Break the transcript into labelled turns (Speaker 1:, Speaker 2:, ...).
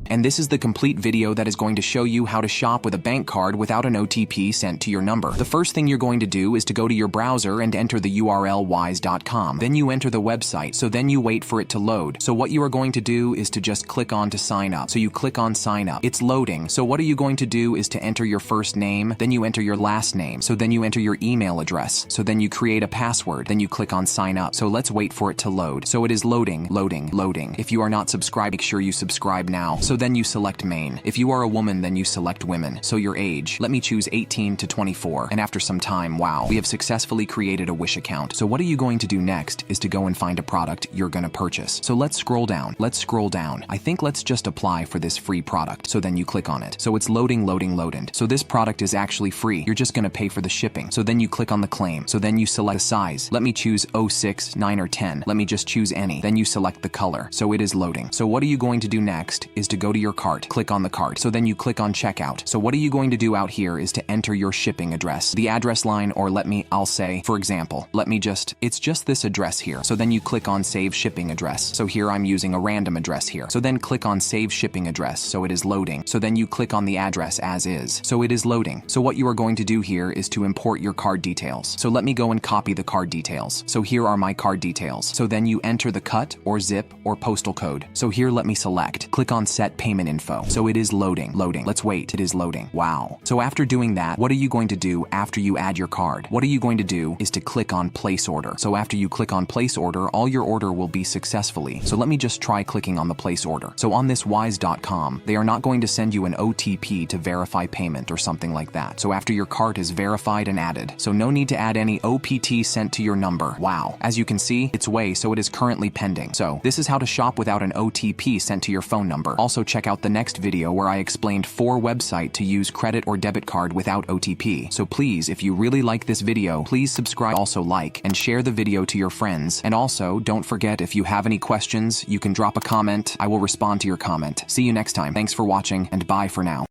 Speaker 1: And this is the complete video that is going to show you how to shop with a bank card without an OTP sent to your number. The first thing you're going to do is to go to your browser and enter the URL wise.com. Then you enter the website, so then you wait for it to load. So what you are going to do is to just click on to sign up. So you click on sign up. It's loading. So what are you going to do is to enter your first name, then you enter your last name. So then you enter your email address. So then you create a password. Then you click on sign up. So let's wait for it to load. So it is loading. If you are not subscribed, make sure you subscribe now. So then you select main. If you are a woman, then you select women. So your age, let me choose 18 to 24. And after some time, wow, we have successfully created a Wish account. So what are you going to do next is to go and find a product you're going to purchase. So let's scroll down. I think let's just apply for this free product. So then you click on it. So it's loading. So this product is actually free. You're just going to pay for the shipping. So then you click on the claim. So then you select a size. Let me choose 06, 9 or 10. Let me just choose any. Then you select the color. So it is loading. So what are you going to do next is to go to your cart. Click on the cart. So then you click on checkout. So what are you going to do out here is to enter your shipping address. The address line, or I'll say, for example, it's just this address here. So then you click on save shipping address. So here I'm using a random address here. So then click on save shipping address. So it is loading. So then you click on the address as is. So it is loading. So what you are going to do here is to import your card details. So let me go and copy the card details. So here are my card details. So then you enter the cut or zip or postal code. So here let me select. Click on set payment info. So it is loading. Let's wait. It is loading. Wow. So after doing that, what are you going to do after you add your card? What are you going to do is to click on place order. So after you click on place order, all your order will be successfully. So let me just try clicking on the place order. So on this wise.com, they are not going to send you an OTP to verify payment or something like that. So after your cart is verified and added, so no need to add any OPT sent to your number. Wow. As you can see, it's way, so it is currently pending. So this is how to shop without an OTP sent to your phone number. Also check out the next video where I explained 4 websites to use credit or debit card without OTP. So please, if you really like this video, please subscribe, also like and share the video to your friends. And also don't forget, if you have any questions, you can drop a comment. I will respond to your comment. See you next time. Thanks for watching and bye for now.